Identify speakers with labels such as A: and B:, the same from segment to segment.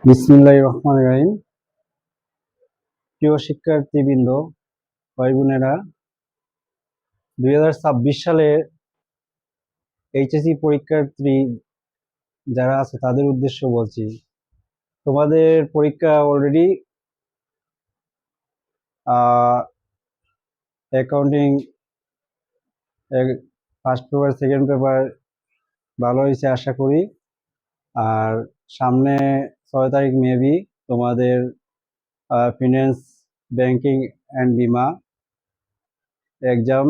A: বিসমিল্লাহির রহমানির রহিম। প্রিয় শিক্ষার্থীবৃন্দ, ভাই বোনেরা, 2026 সালে এইচএসসি পরীক্ষার্থী যারা আছে তাদের উদ্দেশ্য বলছি, তোমাদের পরীক্ষা already accounting first paper second paper ভালো হয়েছে আশা করি। আর সামনে 6 তারিখ মেবি তোমাদের ফিন্যান্স, ব্যাংকিং অ্যান্ড বিমা এক্সাম।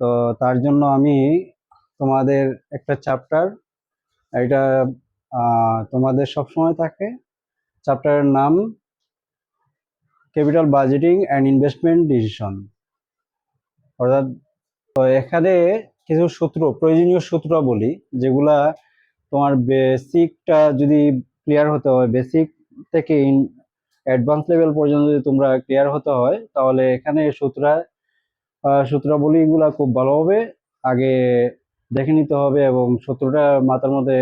A: তো তার জন্য আমি তোমাদের একটা চ্যাপ্টার, এটা তোমাদের সবসময় থাকে, চ্যাপ্টারের নাম capital budgeting and investment decision. অর্থাৎ তো এখানে কিছু সূত্র, প্রয়োজনীয় সূত্র বলি, যেগুলা তোমার বেসিকটা যদি ক্লিয়ার হতে হয়, বেসিক থেকে অ্যাডভান্স লেভেল পর্যন্ত যদি তোমরা ক্লিয়ার হতে হয়, তাহলে এখানে সূত্রাবলীগুলা খুব ভালোভাবে আগে দেখে নিতে হবে এবং সূত্রটা মাথার মধ্যে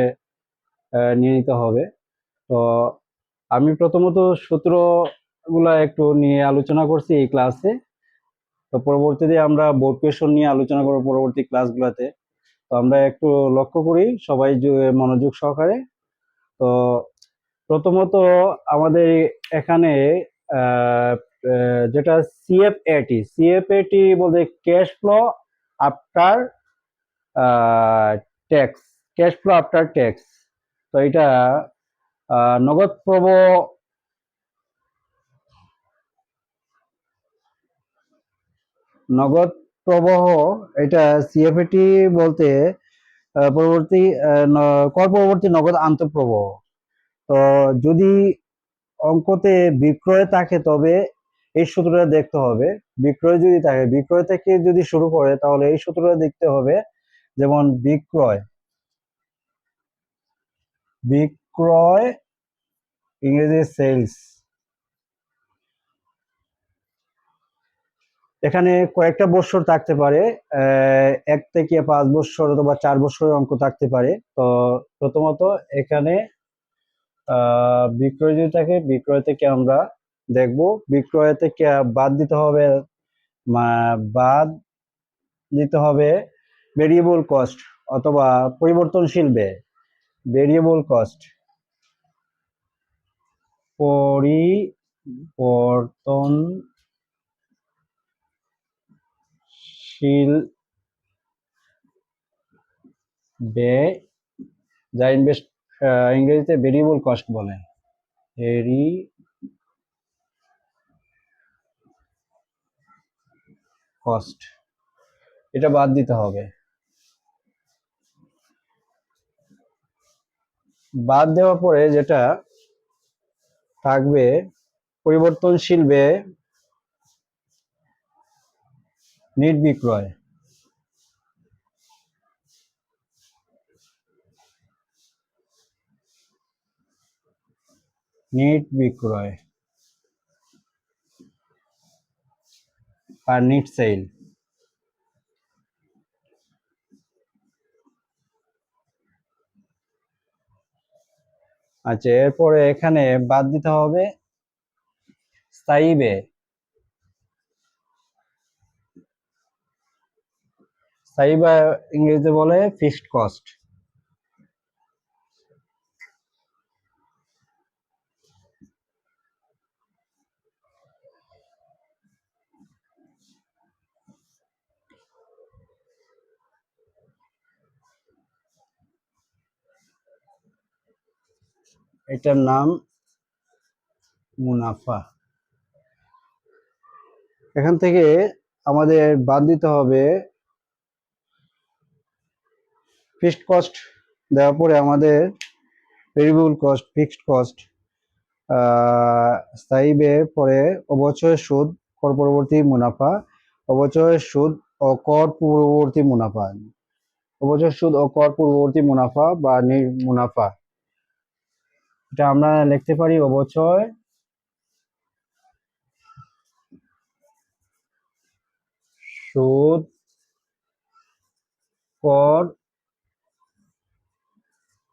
A: নিয়ে নিতে হবে। তো আমি প্রথমত সূত্রগুলা একটু নিয়ে আলোচনা করছি এই ক্লাসে। তো পরবর্তীতে আমরা বোর্ড কোয়েশন নিয়ে আলোচনা করব পরবর্তী ক্লাসগুলোতে। তো আমরা একটু লক্ষ্য করি সবাই মনোযোগ সহকারে। তো প্রথমত আমাদের এখানে যেটা সিএফএটি বলতে cash flow after tax, cash flow after tax. তো এটা নগদ প্রবাহ, নগদ প্রবাহ, এটা সিএফএটি বলতে পরবর্তী কর পরবর্তী নগদ আন্তঃপ্রবাহ। তো যদি অঙ্কতে বিক্রয় থাকে তবে এই সূত্রটা দেখতে হবে। বিক্রয় যদি থাকে, বিক্রয় থেকে যদি শুরু করে তাহলে এই সূত্রটা দেখতে হবে। যেমন বিক্রয়, বিক্রয় ইংরেজি সেলস, এখানে কয়েকটা বৎসর থাকতে পারে, 1 থেকে 5 বৎসর অথবা 4 বৎসরের অঙ্ক থাকতে পারে। তো প্রথমত এখানে বিক্রয় যদি থাকে, বিক্রয় থেকে আমরা দেখব, বিক্রয় থেকে বাদ দিতে হবে, বাদ দিতে হবে ভেরিয়েবল কস্ট অথবা পরিবর্তনশীল ব্যয়। ভেরিয়েবল কস্ট, পরিবর্তনশীল ব্যয়, যা ইংরেজিতে ভেরিয়েবল কস্ট বলে। ভেরি কস্ট, এটা বাদ দিতে হবে। বাদ দেওয়ার পরে যেটা থাকবে পরিবর্তনশীল ব্যয়, নিট বিক্রয়। নিট বিক্রয় আর নিট সেল। আচ্ছা, এরপরে এখানে বাদ দিতে হবে স্থায়ী ব্যয়। স্থায়ী ব্যয় ইংরেজিতে বলে ফিক্সড কস্ট। এটার নাম মুনাফা। এখান থেকে আমাদের বাদ দিতে হবে ফিক্সড কস্ট। দেওয়ার পরে আমাদের ভেরিয়েবল কস্ট, ফিক্সড কস্ট, স্থায়ী ব্যয়, পরে অবচয় সুদ, কর পরবর্তী মুনাফা, অবচয় সুদ ও কর পূর্ববর্তী মুনাফা, অবচয় সুদ ও কর পূর্ববর্তী মুনাফা বা মুনাফা। এটা আমরা লিখতে পারি অবচয় সুদ, কর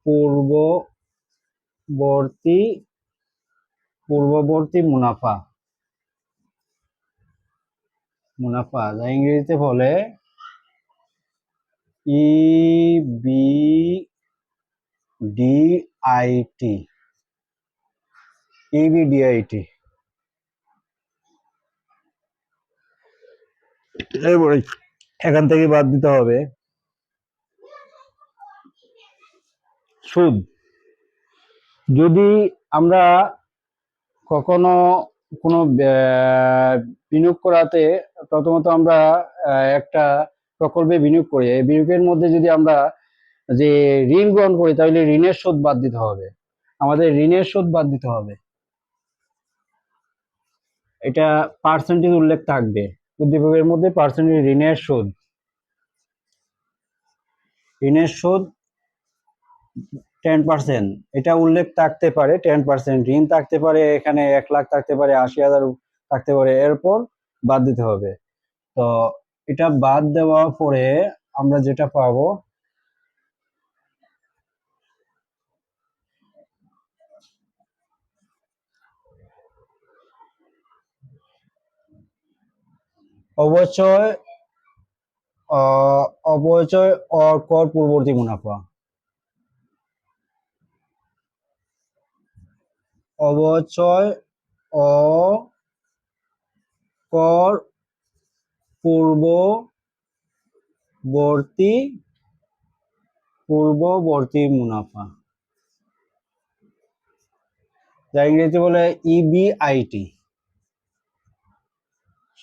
A: পূর্ববর্তী বর্তী পূর্ববর্তী মুনাফা, মুনাফা যা ইংরেজিতে বলে ইবিডিআইটি, ইবিডিআইটি। এরপরে এখান থেকে বাদ দিতে হবে সুদ। যদি আমরা কখনো কোনো বিনিয়োগ করাতে প্রথমত আমরা একটা প্রকল্পে বিনিয়োগ করি, এই বিনিয়োগের মধ্যে যদি আমরা যে ঋণ গ্রহণ করি তাহলে ঋণের সুদ বাদ দিতে হবে, আমাদের ঋণের সুদ বাদ দিতে হবে। এটা পার্সেন্টেজ উল্লেখ থাকবে উদ্দীপকের মধ্যে, পার্সেন্টেজ ঋণের সুদ, ঋণের সুদ 10%, এটা উল্লেখ থাকতে পারে। 10% ঋণ থাকতে পারে, এখানে 1 লাখ থাকতে পারে, 80,000 থাকতে পারে, এরপর বাদ দিতে হবে। তো এটা বাদ দেওয়ার পরে আমরা যেটা পাবো, অবচয় অবচয় ও কর পূর্ববর্তী মুনাফা, অবচয় ও কর পূর্ববর্তী মুনাফা, যা ইংরেজিতে বলে ইবিআইটি,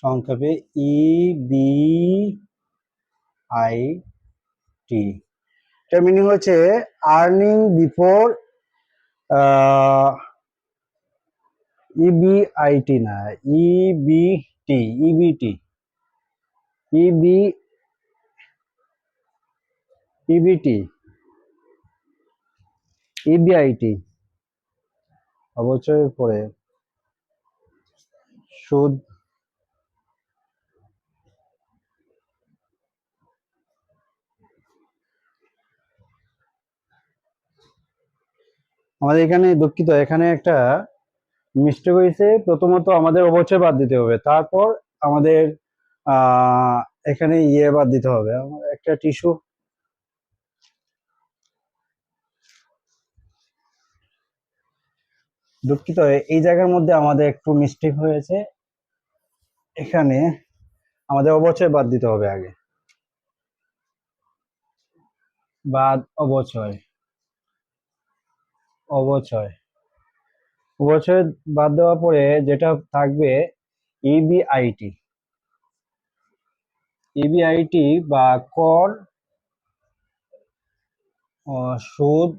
A: সংক্ষেপে ইবিআইটি। এটার মিনিং হচ্ছে আর্নিং বিফোর, ইবিআইটি না, ইবিটি, ইবিটি, ইবিটি, ইবিআইটি, অবচয়ের পরে সুদ। আমাদের এখানে দুঃখিত, এখানে একটা মিস্টেক হয়েছে। প্রথমত আমাদের অবচয় বাদ দিতে হবে, তারপর আমাদের এখানে বাদ দিতে হবে। একটা টিস্যু, দুঃখিত, এই জায়গার মধ্যে আমাদের একটু মিস্টেক হয়েছে। এখানে আমাদের অবচয় বাদ দিতে হবে আগে, বাদ অবচয়, অবচয়, অবচয় বাদ দেওয়ার পরে যেটা থাকবে ইবিআইটি, ইবিআইটি বা কর সুদ,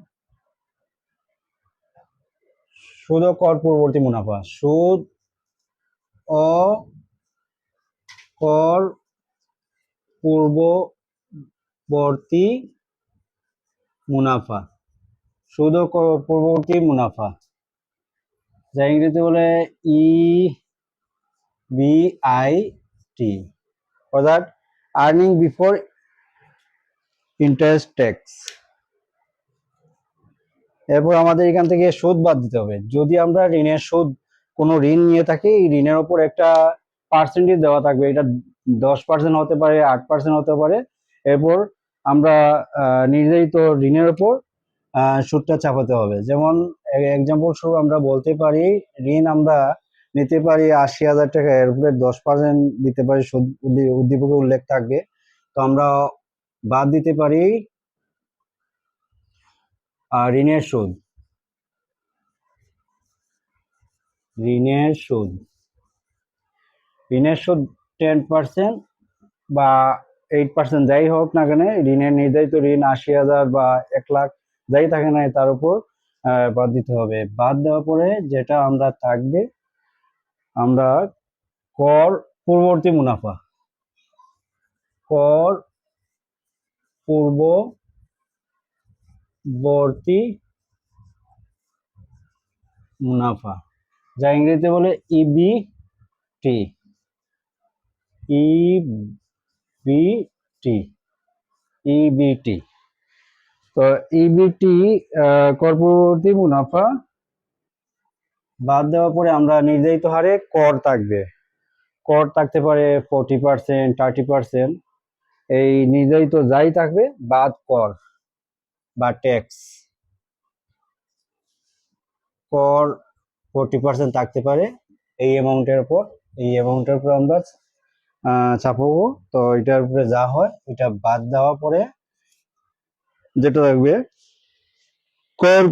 A: সুদ ও কর পূর্ববর্তী মুনাফা, সুদ ও কর পূর্ববর্তী মুনাফা, সুদ ও কর পূর্ববর্তী মুনাফা, যা ইংরেজিতে বলে ইবিআইটি, অর্থাৎ আর্নিং বিফোর ইন্টারেস্ট ট্যাক্স। এরপর আমাদের এখান থেকে সুদ বাদ দিতে হবে। যদি আমরা ঋণের সুদ, কোনো ঋণ নিয়ে থাকি, এই ঋণের উপর একটা পার্সেন্টেজ দেওয়া থাকবে, এটা 10% হতে পারে, 8% হতে পারে। এরপর আমরা নির্ধারিত ঋণের উপর সুদটা চাপাতে হবে। যেমন এক্সাম্পল স্বরূপ আমরা বলতে পারি, ঋণ আমরা নিতে পারি 80,000 টাকা, এর উপরে 10% দিতে পারি, সুদ উদ্দীপকে উল্লেখ থাকবে। তো আমরা বাদ দিতে পারি ঋণের সুদ, ঋণের সুদ, ঋণের সুদ 10% বা 8% যাই হোক না কেন, ঋণের নির্ধারিত ঋণ 80,000 বা 1 লাখ যাই থাকে না, তার উপর বাদ দিতে হবে। বাদ দেওয়ার পরে যেটা আমরা থাকবে, আমরা কর পূর্ববর্তী মুনাফা, কর পূর্ববর্তী মুনাফা, যা ইংরেজিতে বলে ইবিটি, ইবিটি, ইবিটি। তো ইবিটি কর পূর্ববর্তী মুনাফা বাদ দেওয়ার পরে আমরা নির্ধারিত হারে কর থাকবে। কর থাকতে পারে 40%, 30%, এই নির্ধারিত যাই থাকবে বাদ কর বা ট্যাক্স। কর 40% থাকতে পারে এই অ্যামাউন্টের উপর। এই অ্যামাউন্টের উপর আমরা চাপাবো। তো এটার উপরে যা হয় এটা বাদ দেওয়ার পরে যেটা থাকবে কর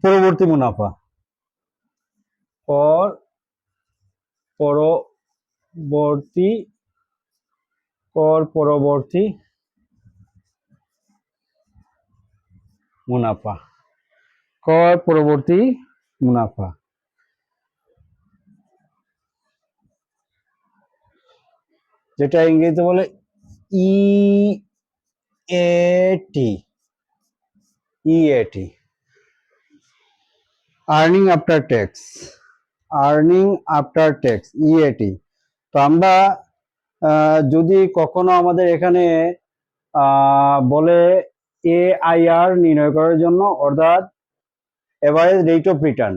A: পরবর্তী মুনাফা। কর পরবর্তী মুনাফা। কর পরবর্তী মুনাফা যেটা ইংরেজিতে বলে EAT. Earning after tax. EAT. তো আমরা যদি কখনো আমাদের এখানে বলে এআইআর নির্ণয় করার জন্য, অর্থাৎ এভারেজ রেট অফ রিটার্ন,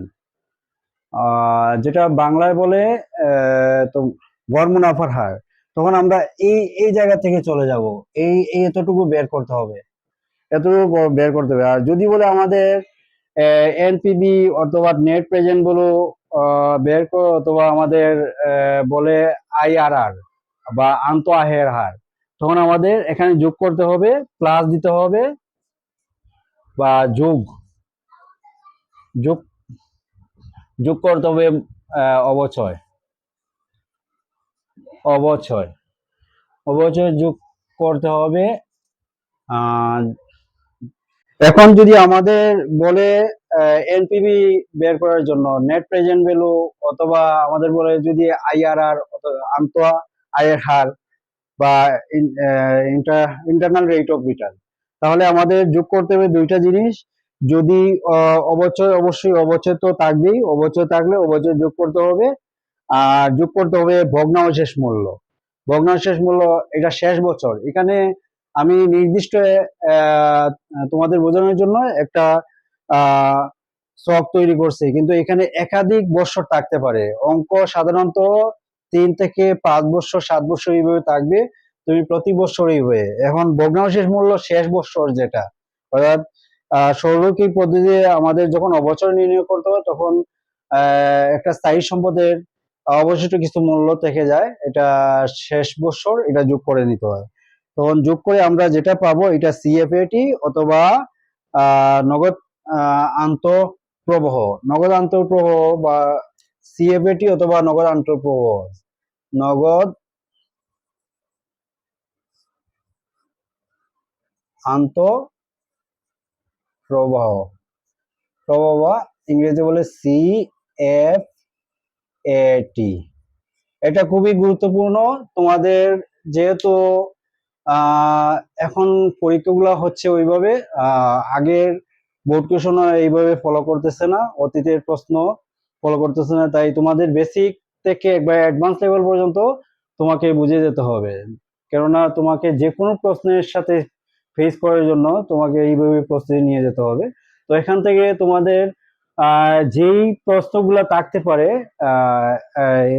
A: যেটা বাংলায় বলে তো গড় মুনাফার হার, তখন আমরা এই জায়গা থেকে চলে যাব। এতটুকু বের করতে হবে, আর যদি বলে আমাদের এনপিবি অথবা নেট প্রেজেন্ট বলো বের করো, অথবা আমাদের বলে আইআরআর বা আন্ত আয়ের হার, তখন আমাদের এখানে যোগ করতে হবে, প্লাস দিতে হবে বা যোগ যোগ যোগ করতে হবে অবচয় অবচয় অবচয় যোগ করতে হবে। এখন যদি আমাদের বলে এনপিভি বের করার জন্য নেট প্রেজেন্ট ভ্যালু, অথবা আমাদের বলে যদি আইআরআর আন্ত আয়ের হার বা ইন্টারনাল রেট অফ রিটার্ন, তাহলে আমাদের যোগ করতে হবে দুইটা জিনিস। যদি অবচয়, অবশ্যই অবচয় তো থাকবেই, অবচয় থাকলে অবচয় যোগ করতে হবে। আর যোগ করতে হবে ভগ্নাবশেষ মূল্য। ভগ্নাবশেষ মূল্য এটা শেষ বছর। এখানে আমি নির্দিষ্ট তোমাদের বোঝানোর জন্য একটা ছক তৈরি করছি, কিন্তু এখানে একাধিক বছর থাকতে পারে। অঙ্ক সাধারণত 3 থেকে 5 বছর, 7 বছর এইভাবে থাকবে। তুমি প্রতি বছর এইভাবে, এখন ভগ্নাবশেষ মূল্য শেষ বছর যেটা, অর্থাৎ সৌরকিক পদ্ধতিতে আমাদের যখন অবচয় নির্ণয় করতে হয়, তখন একটা স্থায়ী সম্পদের অবশিষ্ট কিছু মূল্য থেকে যায়, এটা শেষ বছর এটা যোগ করে নিতে হয়। তখন যোগ করে আমরা যেটা পাবো এটা সিএফএটি অথবা নগদ আন্তঃপ্রবাহ। নগদ আন্তঃপ্রবাহ বা সিএফএটি অথবা নগদ আন্তঃপ্রবাহ। নগদ আন্তঃপ্রবাহ প্রবাহ ইংরেজি বলে সিএফএটি। এটা খুবই গুরুত্বপূর্ণ তোমাদের, যেহেতু এখন পরীক্ষাগুলো হচ্ছে ওইভাবে, আগের বোর্ড কোশ্চেন এইভাবে ফলো করতেছে না, অতীতের প্রশ্ন ফলো করতেছে না, তাই তোমাদের বেসিক থেকে একবার অ্যাডভান্স লেভেল পর্যন্ত তোমাকে বুঝে যেতে হবে। কেননা তোমাকে যে কোনো প্রশ্নের সাথে ফেস করার জন্য তোমাকে এইভাবে প্রস্তুতি নিয়ে যেতে হবে। তো এখান থেকে তোমাদের যেই প্রশ্নগুলো থাকতে পারে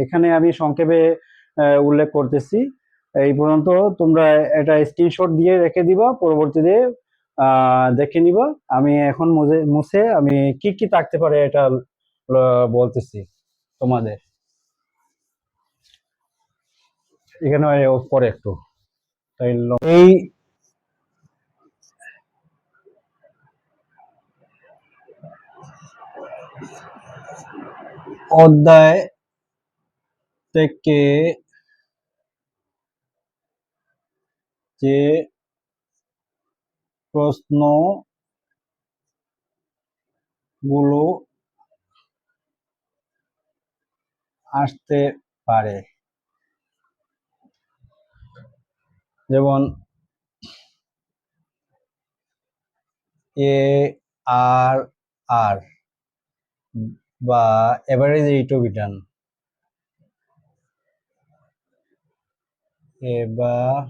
A: এখানে আমি সংক্ষেপে উল্লেখ করতেছি। এই পর্যন্ত তোমরা এটা স্ক্রিনশট দিয়ে রেখে দিবা, পরবর্তীতে দেখে নিবা। আমি এখন মুছে আমি কি কি থাকতে পারে এটা বলতেছি তোমাদের। এখানে পরে একটু এই অধ্যায় থেকে যে প্রশ্নগুলো আসতে পারে, যেমন এআরআর বা average rate of return, average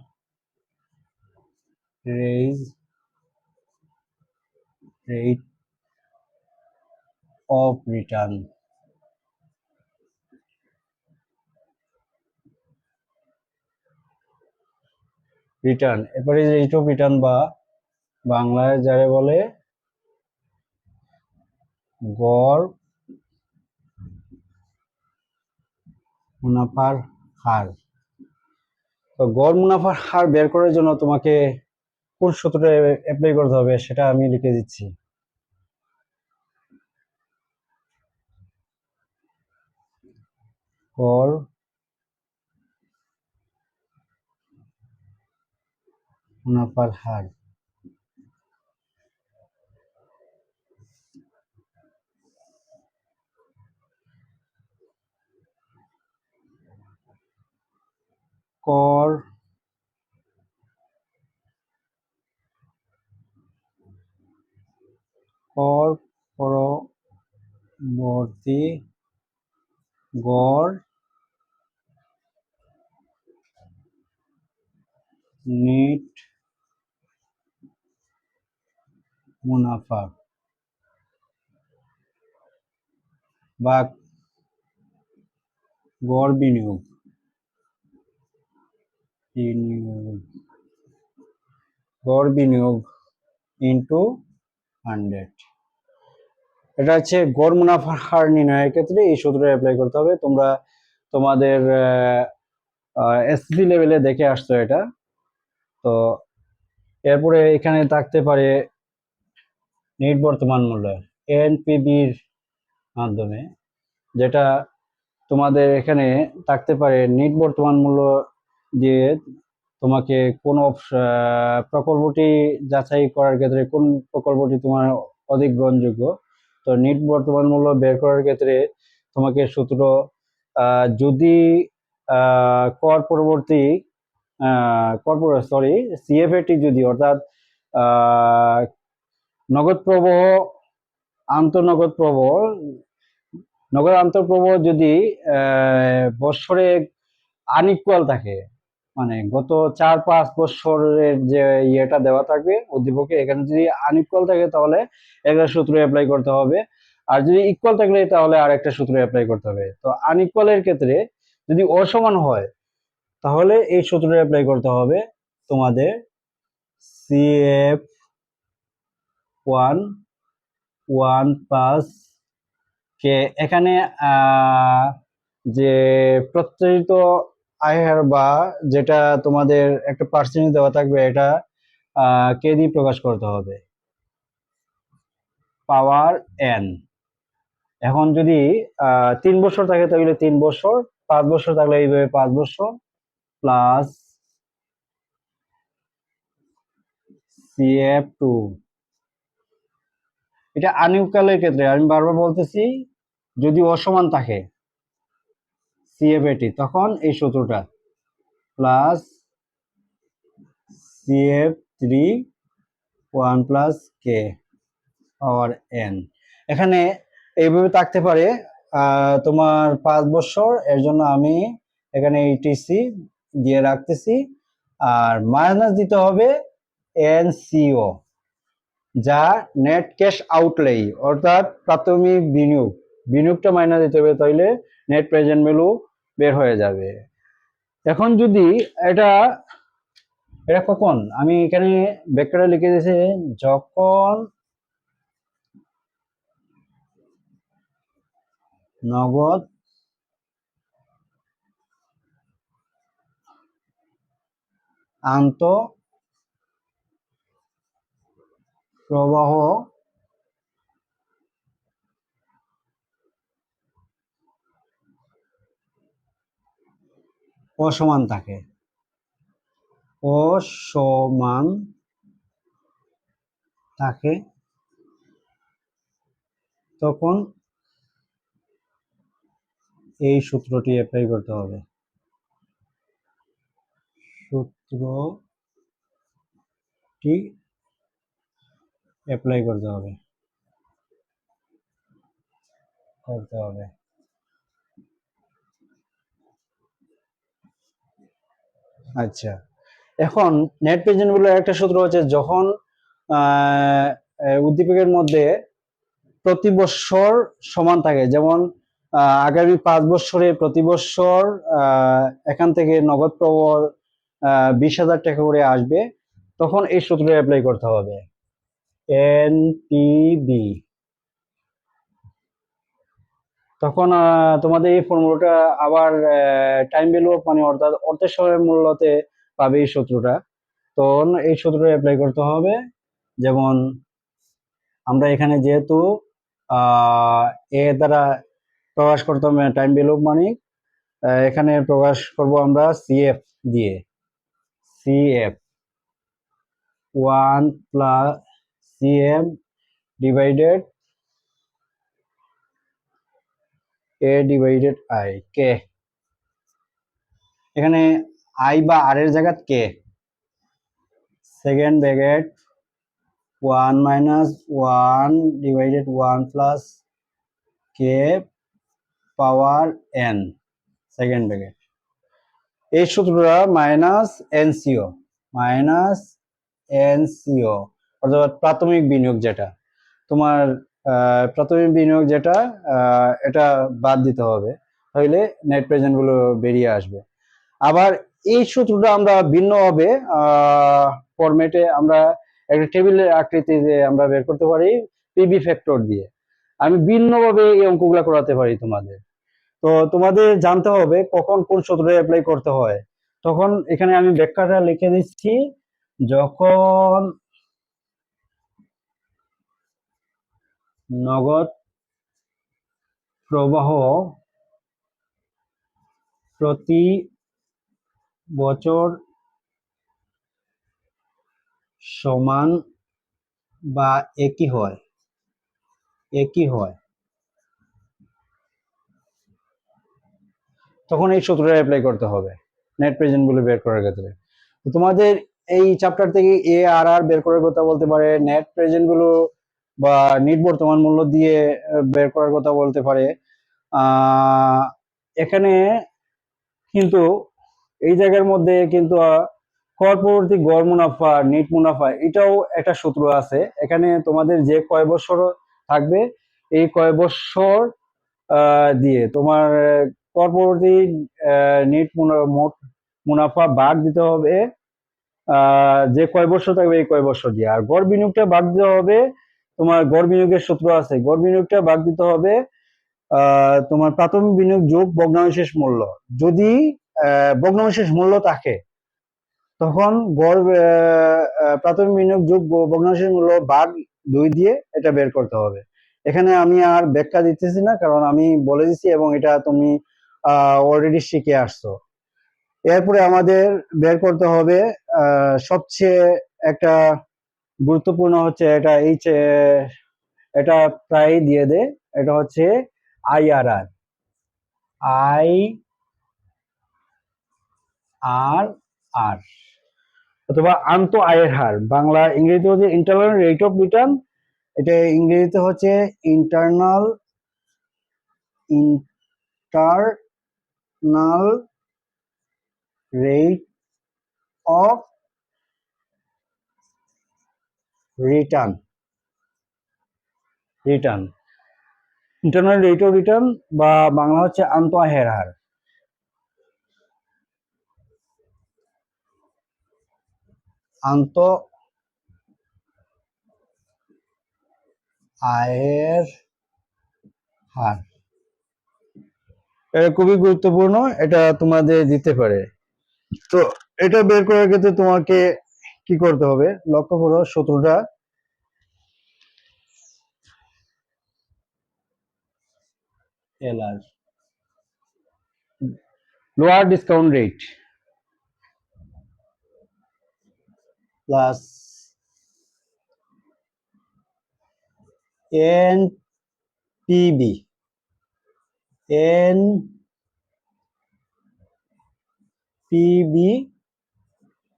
A: rate of return. Return, এরপরে রেট অফ রিটার্ন বা বাংলায় যারা বলে গড় মুনাফার হার। তো গড় মুনাফার হার বের করার জন্য তোমাকে কোন সূত্রটা অ্যাপ্লাই করতে হবে সেটা আমি লিখে দিচ্ছি। গড় মুনাফার হার কর কর পরবর্তী গড় নেট মুনাফা বা গড় বিনিয়োগ গড় বিনিয়োগ ইন্টু 100। এটা হচ্ছে গড় মুনাফার হার নির্ণয়ের ক্ষেত্রে এই সূত্রটা অ্যাপ্লাই করতে হবে। তোমরা তোমাদের এসএসসি লেভেলে দেখে আসছো এটা। তো এরপরে এখানে থাকতে পারে নেট বর্তমান মূল্য এনপিভির মাধ্যমে, যেটা তোমাদের এখানে থাকতে পারে নেট বর্তমান মূল্য দিয়ে তোমাকে কোন প্রকল্পটি যাচাই করার ক্ষেত্রে কোন প্রকল্পটি তোমার অধিক গ্রহণযোগ্য। তো নেট বর্তমান মূল্য বের করার ক্ষেত্রে তোমাকে সূত্র যদি কর পরবর্তী সিএফএটি যদি অর্থাৎ নগদ প্রবাহ আন্তঃনগদ প্রবাহ নগদ আন্তঃপ্রবাহ যদি বৎসরে আনইকুয়াল থাকে, মানে গত 4-5 বছরের যে ইয়েটা দেওয়া থাকবে উদ্দীপকে, এখানে যদি আনইকুয়াল থাকে তাহলে একটা সূত্র অ্যাপ্লাই করতে হবে, আর যদি ইকুয়াল থাকলে তাহলে আর একটা সূত্র অ্যাপ্লাই করতে হবে। তো আনইকুয়ালের ক্ষেত্রে যদি অসমান হয় তাহলে এই সূত্রটা অ্যাপ্লাই করতে হবে তোমাদের CF 1 প্লাস কে। এখানে যে প্রত্যাশিত আয়ের বা যেটা তোমাদের একটা পার্সেন্টেজ দেওয়া থাকবে এটা কে দিয়ে প্রকাশ করতে হবে, পাওয়ার এন। এখন যদি 3 বছর থাকে তাহলে 3 বছর, 5 বছর থাকলে এইভাবে 5 বছর প্লাস CF2। এটা আনইকুয়ালের ক্ষেত্রে আমি বারবার বলতেছি, যদি অসমান থাকে CF80 তখন এই সূত্রটা plus CF3 1 plus K power N. এখানে এইভাবে থাকতে পারে তোমার 5 বছর, এর জন্য আমি এখানে ইটিসি দিয়ে রাখতেছি, আর মাইনাস দিতে হবে এনসিও যা নেট ক্যাশ আউটলে অর্থাৎ প্রাথমিক বিনিয়োগটা মাইনাস দিতে হবে, তাইলে নেট প্রেজেন্ট ভ্যালু বের হয়ে যাবে। এখন যদি এটা এটা কখন, আমি এখানে ব্যাখ্যাটা লিখে দিয়েছি, যখন নগদ আন্তঃপ্রবাহ অসমান থাকে তখন এই সূত্রটি অ্যাপ্লাই করতে হবে। সূত্রটি অ্যাপ্লাই করতে হবে। আচ্ছা, এখন নেট প্রেজেন্ট ভ্যালুর একটা সূত্র হচ্ছে, যখন উদ্দীপকের মধ্যে প্রতি বৎসর সমান থাকে, যেমন আগামী 5 বছরে প্রতি বৎসর এখান থেকে নগদ প্রবাহ 20,000 টাকা করে আসবে, তখন এই সূত্রটা অ্যাপ্লাই করতে হবে, এনপিবি। তখন তোমাদের এই ফর্মুলাটা আবার টাইম ভ্যালু অফ মানি অর্থাৎ অর্থের সময়ের মূল্যতে পাবে এই সূত্রটা। তখন এই সূত্রটা অ্যাপ্লাই করতে হবে। যেমন আমরা এখানে যেহেতু এ দ্বারা প্রকাশ করতে হবে টাইম ভ্যালু অফ মানি, এখানে প্রকাশ করব আমরা সিএফ দিয়ে, CF 1 plus CM divided A divided I, K. এখানে আই বা আর এর জায়গা কে, second bracket 1 minus 1 divided 1 plus K power N, second bracket. এই সূত্রটা মাইনাস এনসিও অর্থাৎ প্রাথমিক বিনিয়োগ, যেটা তোমার প্রাথমিক বিনিয়োগ যেটা এটা বাদ দিতে হবে, তাহলে নেট প্রেজেন্ট গুলো বেরিয়ে আসবে। আবার এই সূত্রটা আমরা ভিন্নভাবে ফরম্যাটে আমরা একটা টেবিলের আকৃতিতে আমরা বের করতে পারি পিবি ফ্যাক্টর দিয়ে। আমি ভিন্নভাবে এই অঙ্কগুলো করাতে পারি তোমাদের। তো তোমাদের জানতে হবে কখন কোন সূত্রটা অ্যাপ্লাই করতে হয়। তখন এখানে আমি ব্যাখ্যাটা লিখে দিচ্ছি, যখন নগদ প্রবাহ প্রতি বছর সমান বা একই হয়, তখন এই সূত্রটা অ্যাপ্লাই করতে হবে নেট প্রেজেন্ট গুলো বের করার ক্ষেত্রে। তোমাদের এই চ্যাপ্টার থেকে এ আর আর বের করার কথা বলতে পারে, নেট প্রেজেন্ট গুলো বা নিট বর্তমান মূল্য দিয়ে বের করার কথা বলতে পারে। এখানে কিন্তু এই জায়গার মধ্যে কিন্তু কর পরবর্তী গড় মুনাফা, নেট মুনাফা, এটাও একটা সূত্র আছে। এখানে তোমাদের যে কয় বছর থাকবে এই কয় বছর দিয়ে তোমার কর পরবর্তী নেট মোট মুনাফা ভাগ দিতে হবে যে কয় বছর থাকবে এই কয় বছর দিয়ে। আর গড় বিনিয়োগটা ভাগ দিতে হবে, তোমার গড় বিনিয়োগের সূত্র আছে, গড় বিনিয়োগটা ভাগ দিতে হবে তোমার প্রাথমিক বিনিয়োগ যোগ ভগ্নাংশেষ মূল্য। যদি ভগ্নাংশেষ মূল্য থাকে তখন গড় প্রাথমিক বিনিয়োগ যোগ ভগ্নাংশেষ মূল্য ভাগ 2 দিয়ে এটা বের করতে হবে। এখানে আমি আর ব্যাখ্যা দিতেছি না, কারণ আমি বলে দিচ্ছি এবং এটা তুমি অলরেডি শিখে আসছো। এরপরে আমাদের বের করতে হবে সবচেয়ে একটা গুরুত্বপূর্ণ হচ্ছে এটা, এটা প্রায় দিয়ে দে, এটা হচ্ছে আইআরআর, আইআরআর অথবা আন্ত আয়ের হার, বাংলা ইংরেজিতে হচ্ছে ইন্টারনাল রেট অফ রিটার্ন, এটা ইংরেজিতে হচ্ছে internal rate of return, internal rate of return বা বাংলা হচ্ছে আন্ত আয়ের হার। আন্ত আয়ের হার, এটা খুবই গুরুত্বপূর্ণ, এটা তোমাদের দিতে পারে। তো এটা বের করার ক্ষেত্রে তোমাকে কি করতে হবে, লক্ষ্য করো সূত্রটা, LR lower discount rate plus NPV,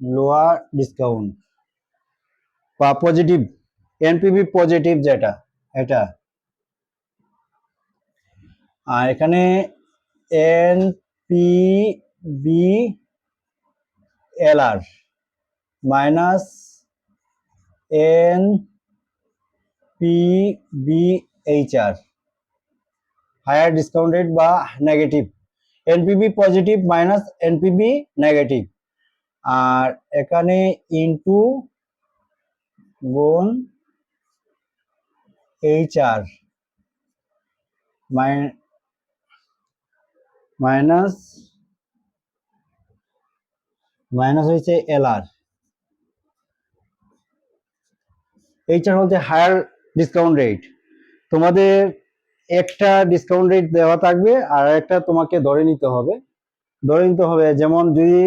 A: lower discount বা পজিটিভ, এনপিবি পজিটিভ যেটা এটা, আর এখানে NPV LR minus N PBHR, higher discount rate বা negative, NPV positive minus NPV negative, আর এখানে ইনটু গুণ HR মাইনাস হয়েছে LR। HR হচ্ছে হায়ার ডিসকাউন্ট রেট, তোমাদের একটা ডিসকাউন্ট রেট দেওয়া থাকবে আর একটা তোমাকে ধরে নিতে হবে। যেমন যদি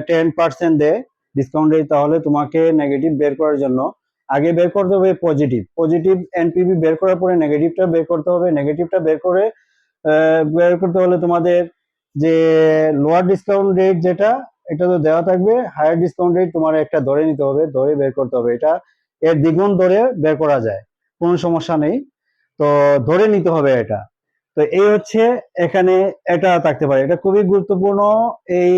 A: 10% দেয় ডিসকাউন্ট রেট, তাহলে তোমাকে নেগেটিভ বের করার জন্য আগে বের করতে হবে পজিটিভ এনপিবি বের করার পরে নেগেটিভটা বের করতে হবে। নেগেটিভটা বের করতে হলে তোমাদের যে লোয়ার ডিসকাউন্ট রেট যেটা, এটা তো দেওয়া থাকবে, হায়ার ডিসকাউন্ট রেট তোমার একটা ধরে নিতে হবে, ধরে বের করতে হবে। এটা এর দ্বিগুণ ধরে বের করা যায়, কোনো সমস্যা নেই, তো ধরে নিতে হবে এটা। তো এই হচ্ছে এখানে এটা থাকতে পারে, এটা খুবই গুরুত্বপূর্ণ। এই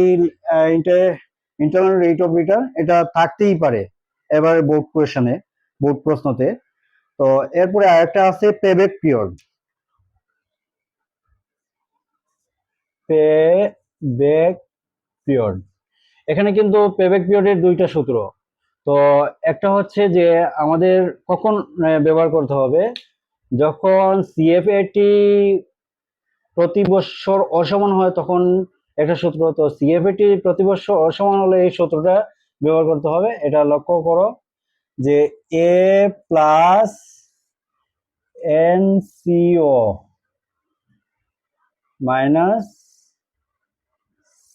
A: ইন্টারনাল রেট অফ রিটার্ন এটা থাকতেই পারে এবারে বোর্ড প্রশ্নতে। তো এরপরে আরেকটা আছে পেব্যাক পিরিয়ড। পেব্যাক পিরিয়ড, এখানে কিন্তু পেব্যাক পিরিয়ডের দুইটা সূত্র। তো একটা হচ্ছে যে আমাদের কখন ব্যবহার করতে হবে, যখন সিএফএটি প্রতি বছর অসমান হয় তখন একটা সূত্র। তো সিএফএটি প্রতি বছর অসমান হলে এই সূত্রটা ব্যবহার করতে হবে। এটা লক্ষ্য করো যে A plus NCO minus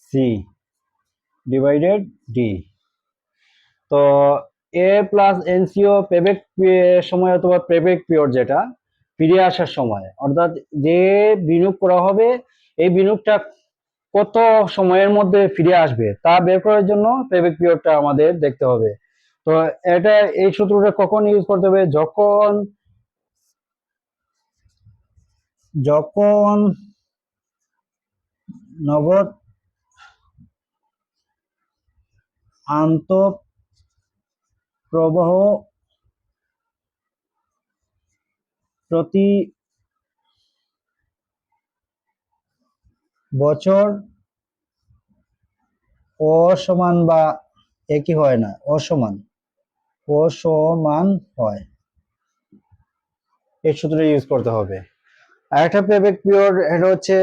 A: C divided D. তো এ প্লাস এনসিও পেব্যাক সময় অথবা পেব্যাক পিরিয়ড যেটা ফিরে আসার সময়, অর্থাৎ যে বিনিয়োগ করা হবে এই বিনিয়োগটা কত সময়ের মধ্যে ফিরে আসবে তা বের করার জন্য পেব্যাক পিরিয়ডটা আমাদের দেখতে হবে। তো এটা এই সূত্রটা কখন ইউজ করতে হবে, যখন নগদ আন্তঃপ্রবাহ প্রতি বছর অসমান বা একই হয় না, অসমান হয়, এই সূত্রটা ইউজ করতে হবে। আর একটা পেব্যাক পিরিয়ড, এটা হচ্ছে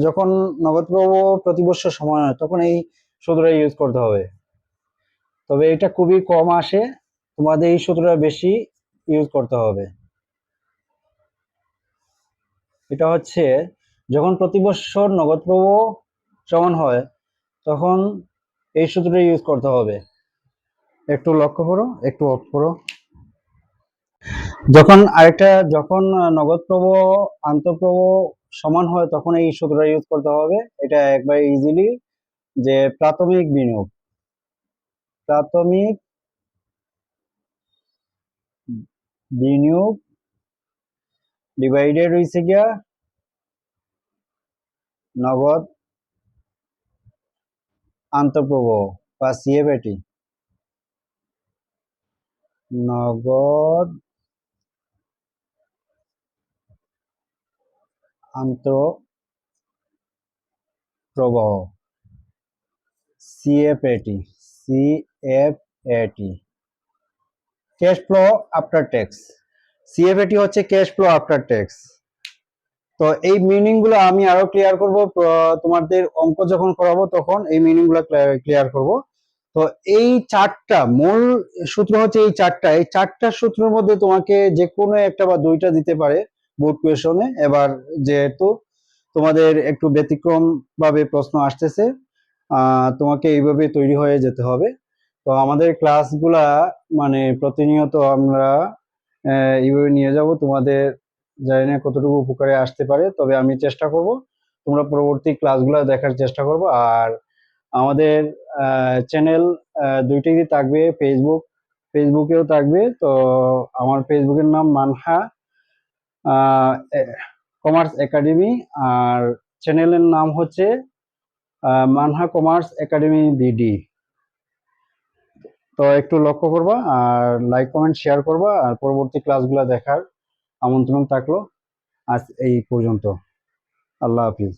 A: যখন নগদ প্রবাহ প্রতি বছর সমান হয় তখন এই সূত্রটা ইউজ করতে হবে। তবে এটা খুবই কম আসে, তোমাদের এই সূত্রটা বেশি ইউজ করতে হবে। এটা হচ্ছে যখন প্রতি বছর নগদ প্রবাহ সমান হয় তখন এই সূত্রটা ইউজ করতে হবে। একটু লক্ষ্য করো, একটু অফ করো। যখন নগদ প্রবাহ আন্তঃপ্রবাহ সমান হয় তখন এই সূত্রটা ইউজ করতে হবে। এটা একবার ইজিলি, যে প্রাথমিক বিনিয়োগ ডিভাইডেড হয়েছে গিয়া নগদ আন্তঃপ্রবাহ বা সিএফএটি, নগদ আন্তঃপ্রবাহ CFAT cash flow after tax. CFAT হচ্ছে ক্যাশ ফ্লো আফটার ট্যাক্স। তো এই মিনিং গুলো আমি আরো ক্লিয়ার করব, তোমাদের অঙ্ক যখন করাবো তখন এই মিনিং গুলো ক্লিয়ার করব। তো এই চারটা মূল সূত্র হচ্ছে এই চারটা সূত্রের মধ্যে তোমাকে যে কোনো একটা বা দুইটা দিতে পারে বোর্ড কোয়েশনে। এবার যেহেতু তোমাদের একটু ব্যতিক্রম ভাবে প্রশ্ন আসতেছে, তোমাকে এইভাবে তৈরি হয়ে যেতে হবে। তো আমাদের ক্লাসগুলা মানে প্রতিনিয়ত আমরা এইভাবে নিয়ে যাব, তোমাদের জানি না কতটুকু উপকারে আসতে পারে, তবে আমি চেষ্টা করব তোমরা পরবর্তী ক্লাসগুলো দেখার চেষ্টা করবো। আর আমাদের চ্যানেল দুইটাই থাকবে, ফেসবুকেও থাকবে। তো আমার ফেসবুকের নাম মানহা কমার্স একাডেমি, আর চ্যানেলের নাম হচ্ছে মানহা কমার্স একাডেমি বিডি। তো একটু লক্ষ্য করবা আর লাইক কমেন্ট শেয়ার করবা আর পরবর্তী ক্লাসগুলো দেখার আমন্ত্রণ থাকলো। আজ এই পর্যন্ত। আল্লাহ হাফিজ।